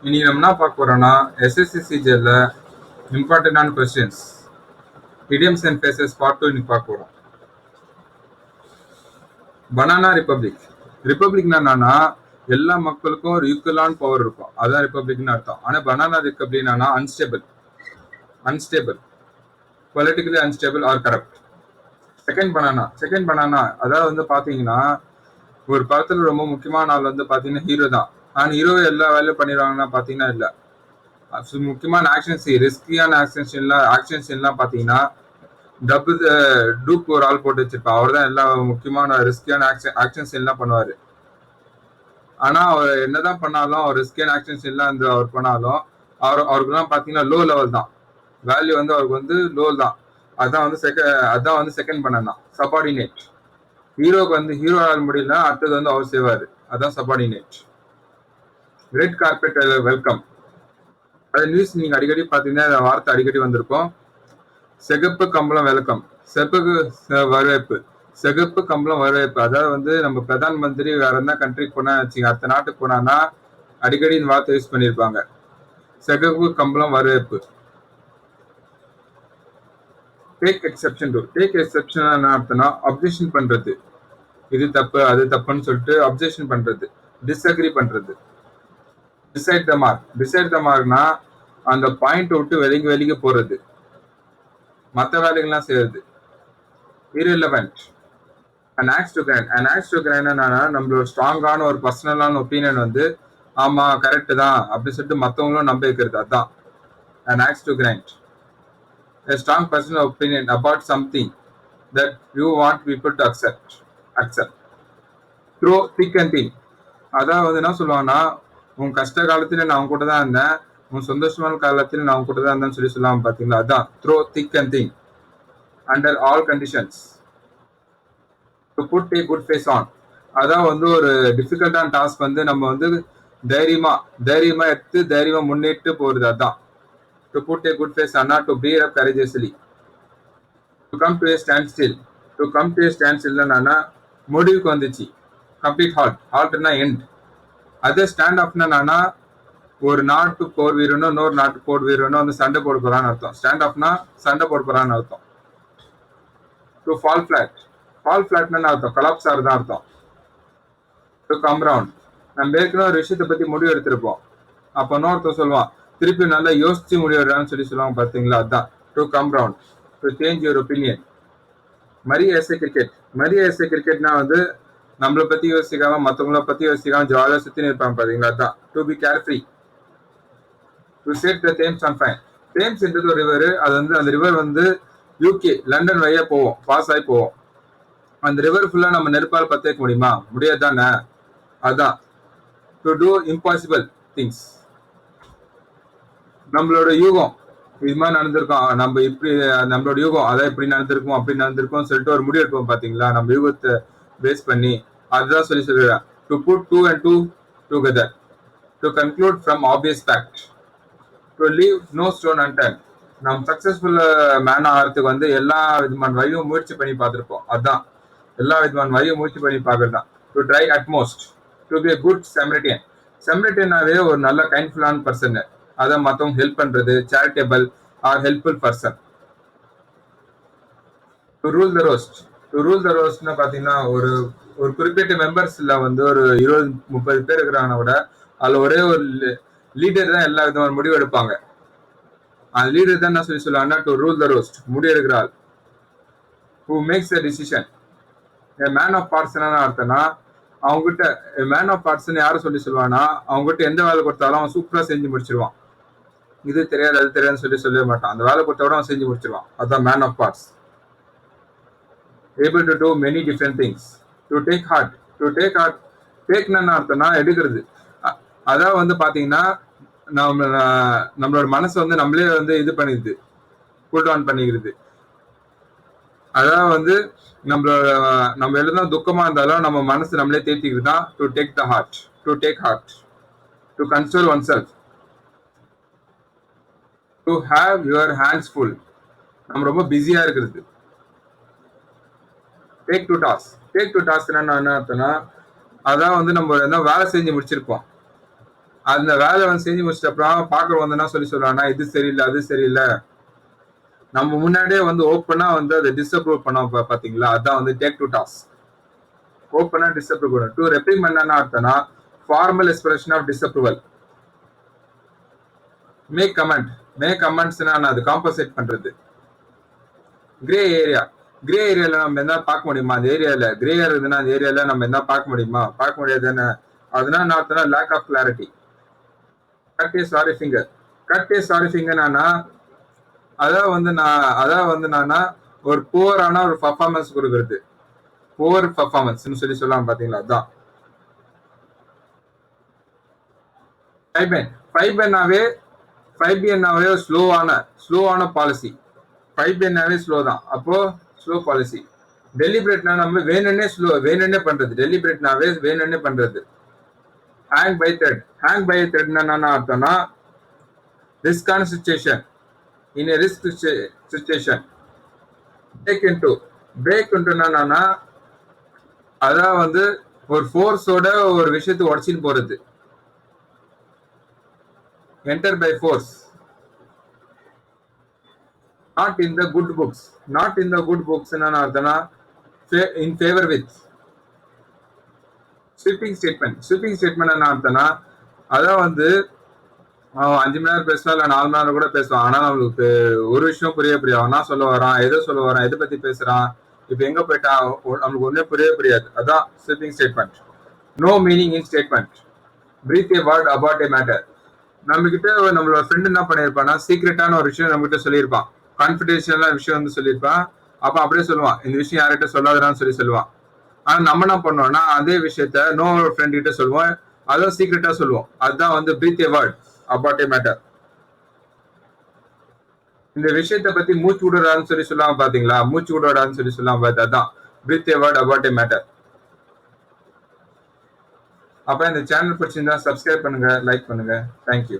இன்னைக்கு நம்ம என்ன பார்க்க போறோம்னா எஸ்எஸ்சிசிஜிஎல்ல இம்பார்ட்டண்டான questions idioms and phrases part 2 இன்னைக்கு பார்க்க போறோம். Banana republic. ரிப்பப்ளிக்னா என்னன்னா எல்லா மக்களுக்கும் ஒரு ஈக்குவலான பவர் இருக்கும், அதான் ரிப்பப்ளிக்னு அர்த்தம். ஆனா பனானா ரிப்பப்ளிக்னா unstable politically unstable or corrupt. Second banana அதாவது வந்து பாத்தீங்கன்னா ஒரு படத்துல ரொம்ப முக்கியமான ஆள் வந்து பாத்தீங்கன்னா ஹீரோ தான். ஆனா ஹீரோவை எல்லா வேலையும் பண்ணிடுவாங்கன்னா பாத்தீங்கன்னா இல்ல. முக்கியமான ரிஸ்கியான ஆக்ஷன் சீன்லாம் பாத்தீங்கன்னா டூப் ஒரு ஆள் போட்டு வச்சிருப்பா. அவர் தான் எல்லா முக்கியமான ரிஸ்கியான ஆக்ஷன் சீன்லாம் பண்ணுவாரு. ஆனா அவர் என்னதான் பண்ணாலும் அவர் ரிஸ்கியான ஆக்ஷன் சீன்லாம் வந்து அவர் பண்ணாலும் அவருக்குலாம் பாத்தீங்கன்னா லோ லெவல் தான், வேல்யூ வந்து அவருக்கு வந்து லோ தான். அதான் வந்து செகண்ட் பண்ணா சபார்டினேட். ஹீரோக்கு வந்து ஹீரோ ஆக முடியல, அடுத்தது வந்து அவர் செய்வாரு, அதான் சபார்டினேட். Red carpet welcome. அது நியூஸ் நீங்க அடிக்கடி பாத்தீங்கன்னா வார்த்தை அடிக்கடி வந்திருக்கும். சிகப்பு கம்பளம் வெல்கம், சிகப்பு கம்பளம் வரவேற்பு. அதாவது வந்து நம்ம பிரதான் மந்திரி வேற என்ன கண்ட்ரிக்கு போனா அடுத்த நாட்டுக்கு போனான்னா அடிக்கடி இந்த வார்த்தை யூஸ் பண்ணிருப்பாங்க, சிகப்பு கம்பளம் வரவேற்பு. டேக் எக்ஸெப்ஷன் என்ன அர்த்தம்னா அப்ஜெக்ஷன் பண்றது, இது தப்பு அது தப்புன்னு சொல்லிட்டு அப்ஜெக்ஷன் பண்றது, டிஸ்அக்ரி பண்றது. டிசைட் த மார்க்னா அந்த பாயிண்ட் விட்டு வெளிக்கு போறது, மற்ற வேலைகள்லாம் செய்யறது. irrelevant. an axe to grind என்னன்னா நம்மளோட ஸ்ட்ராங்கான ஒரு பர்சனலான ஒப்பீனியன் வந்து ஆமா கரெக்ட் தான் அப்படின்னு சொல்லிட்டு மற்றவங்களும் நம்ப வைக்கிறது, அதான் an axe to grind. a strong personal opinion about something that you want people to accept through thick and thin. அதான் வந்து என்ன சொல்லுவாங்கன்னா உன் கஷ்ட காலத்துல நான் அவங்க கூட தான் இருந்தேன், உன் சந்தோஷமான காலத்துல நான் அவங்க கூட தான் இருந்தேன்னு சொல்லி சொல்லுவாங்க பாத்தீங்களா, அதான் through thick and thin, under all conditions, to put a good face on. அதான் வந்து ஒரு டிஃபிகல்ட்டான டாஸ்க் வந்து நம்ம வந்து தைரியமா எடுத்து தைரியமா முன்னேற்று போறது, அதான் to put a good face on, not to bear up courageously. to come to a standstill னா முடிவுக்கு வந்துச்சு, கம்ப்ளீட் ஹால்ட்னா எண்ட். அதே ஸ்டாண்ட் ஆஃப்னா ஒரு நாட்டு போர் வீரனோ இன்னொரு நாட்டு போர் வீரனோ வந்து சண்டை போட போறான்னு அர்த்தம். ஸ்டாண்ட் ஆஃப்னா சண்டை போட போறான்னு அர்த்தம். டு ஃபால் ஃபிளாட்னா அர்த்தம் கலாப்ஸ் ஆகுதான் அர்த்தம். டு கம் ரவுண்ட், நம்ம ஏற்கனவே ஒரு விஷயத்தை பத்தி முடிவு எடுத்திருப்போம், அப்ப இன்னொருத்தர் சொல்லுவான் திருப்பி நல்லா யோசிச்சு முடிவெடுறான்னு சொல்லி சொல்லுவாங்க பாத்தீங்களா, அதான் to come round, to change your opinion. மரிய எஸ்ஏ கிரிக்கெட்னா வந்து நம்மளை பத்தி யோசிக்காம மற்றவங்கள பத்தி யோசிக்காம ஜாலியா சுத்தி இருப்பாங்க பாத்தீங்களா, அதான் to be carefree. To set the Thames on fire. தேம்ஸ்ன்றது ஒரு ரிவர், அது வந்து அந்த ரிவர் வந்து யூகே லண்டன் வழியா போவோம், பாஸ் ஆகி போவோம். அந்த ரிவர் ஃபுல்லா நம்ம நெருப்பால் பத்த வைக்க முடியுமா, முடியாது தானே, அதான் டு டூ இம்பாசிபிள் திங்ஸ். நம்மளோட யூகம் இது மாதிரி நடந்திருக்கோம், நம்ம இப்படி நம்மளோட யூகம் அதான் இப்படி நடந்திருக்கும் அப்படி நடந்திருக்கும் சொல்லிட்டு ஒரு முடிவு எடுப்போம் பாத்தீங்களா, நம்ம யூகத்தை பேஸ் பண்ணி, அதுதான் சொல்லி சொல்லுவேன். To put 2 and 2 together, to conclude from obvious fact, to leave no stone unturned. நம்ம சக்சஸ்ஃபுல் மேன் ஆகிறதுக்கு வந்து எல்லா விதமான வழியும் முயற்சி பண்ணி பார்த்துருப்போம், அதான் எல்லா விதமான வழியும் முயற்சி பண்ணி பார்க்கறது தான். To try utmost, to be a good செமரிட்டியனாவே ஒரு நல்ல கைண்ட்ஃபுல்லான பர்சன், அதான் மற்றவங்க ஹெல்ப் பண்றது, charitable or helpful person. To rule the ரோஸ்ட்னா பாத்தீங்கன்னா ஒரு குறிப்பிட்ட மெம்பர்ஸ்ல வந்து ஒரு 20-30 பேர் இருக்கிறாங்கன்னா கூட அதுல ஒரே ஒரு லீடர் தான் எல்லா விதமான முடிவு எடுப்பாங்க, அந்த லீடர் தான் என்ன சொல்லி சொல்லுவாங்கன்னா டு ரூல் த ரோஸ்ட், முடிவெடுக்கிறாள். Who makes the decision. Man of parts என்ன அர்த்தம்னா அவங்ககிட்ட மேன் ஆஃப் பார்ட்ஸ் யாரும் சொல்லி சொல்லுவானா அவங்ககிட்ட எந்த வேலை கொடுத்தாலும் அவன் சூப்பரா செஞ்சு முடிச்சிருவான், இது தெரியாது அது தெரியாதுன்னு சொல்லவே மாட்டான், அந்த வேலை கொடுத்தா கூட அவன் செஞ்சு முடிச்சிருவான், அதான் man of parts. able to do many different things. to take heart டேக்னா அர்த்தம்னா எடுக்கிறது. அதான் வந்து பாத்தீங்கன்னா நம்மளோட மனசை வந்து நம்மளே வந்து இது பண்ணிடுது, கூல் டவுன் பண்ணிக்கிறது. அதான் வந்து நம்ம எழுதுனா துக்கமா இருந்தாலும் நம்ம மனசு நம்மளே தேத்திக்கிறது தான் to take heart. To console ஒன் செல்ஃப், to have your hands full, நம்ம ரொம்ப பிஸியா இருக்கிறது. டேக் டு டாஸ்க் என்ன அர்த்தம்னா அதான் வந்து நம்ம என்ன வேலை செஞ்சு முடிச்சிருப்போம், அந்த வேலை வந்து செஞ்சு முடிச்சிட்ட அப்புறம் பாக்குறவங்க வந்து என்ன சொல்லுவாங்கன்னா இது சரியில்லை அது சரியில்லை. நம்ம முன்னாடியே வந்து ஓப்பனா வந்து அதை டிஸ்அப்ரூவ் பண்ண பாத்தீங்களா, அதான் வந்து டேக் டு டாஸ்க். ஓப்பனா டிஸ்அப்ரூவ் பண்ணணும். டு ரெப்ரிமெண்ட் என்ன அர்த்தம்னா formal expression of disapproval. Make comment. Make கமெண்ட்ஸ்னா அது காம்பன்சேட் பண்றது. Grey area. கிரே ஏரியால நம்ம என்ன பார்க்க முடியுமா? அந்த ஏரியால கிரே இருக்குதுன்னா அந்த ஏரியால நம்ம என்ன பார்க்க முடியுமா? பார்க்க முடியாதுன்னு. அதனால என்ன அர்த்தம்னா lack of clarity. Cut a sorry finger. Cut a sorry ஃபிங்கர்னா அதான் வந்து நானா ஒரு புவரான ஒரு பர்ஃபார்மன்ஸ் கொடுக்கறது. புவர் பர்ஃபார்மன்ஸ் சொல்லி சொல்லலாம் பாத்தீங்களா, அதான். ஃபைபிஎன்னாவே ஸ்லோவான பாலிசி. ஃபைபிஎன்னாவே ஸ்லோ தான். அப்போ ஸ்லோ பாலிசி. டெலிபரேட்னா நம்ம வேணும்னே பண்றது. டெலிபரேட்னாவே வேணும்னே பண்றது. ஹேங் பை த்ரெட்னா என்ன அர்த்தம்னா ரிஸ்கான situation. In risk situation. Break இன்டுனா அதான் வந்து ஒரு ஃபோர்ஸோட ஒரு விஷயத்தை உடச்சின்னு போறது. Enter by force. Not in the good books. Not in the good books என்ன அர்த்தம்னா in favour with. Sweeping statement என்ன அர்த்தம்னா அதான் வந்து 5 மணி நேரம் பேசுவா இல்ல 4 மணி நேரம் கூட பேசுவான். ஆனா நம்மளுக்கு ஒரு விஷயம் புரியாது. அவனா சொல்ல வரான், எதை பத்தி பேசுறான், இப்ப எங்க போயிட்டா நம்மளுக்கு ஒண்ணே புரியாது. அதான் sweeping statement. No meaning in statement. Breathe a word about a matter. நம்ம கிட்ட நம்மளோட ஃப்ரெண்ட் என்ன பண்ணிருப்பான்னா சீக்ரெட்டான ஒரு விஷயம் நம்ம கிட்ட சொல்லியிருப்பான். கான்பிடென்ஷியலான விஷயம் வந்து சொல்லியிருப்பான். அப்ப அப்படியே சொல்லுவான், இந்த விஷயம் யார்கிட்ட சொல்லாதான்னு சொல்லுவான். ஆனா நம்ம என்ன பண்ணோம்னா அதே விஷயத்த நோ ஃப்ரெண்ட் கிட்ட சொல்லுவோம். அதான் சீக்ரெட்டா சொல்லுவோம். அதுதான் வந்து breathe a word about a matter. இந்த விஷயத்தை பத்தி மூச்சு விடுறான்னு சொல்லுவாங்க பாத்தீங்களா, மூச்சு விடுறான்னு சொல்லுவாங்க பாத்து, அதான் breathe a word about a matter. அப்ப இந்த சேனல் பிடிச்சிருந்தா சப்ஸ்கிரைப் பண்ணுங்க, லைக் பண்ணுங்க. தேங்க்யூ.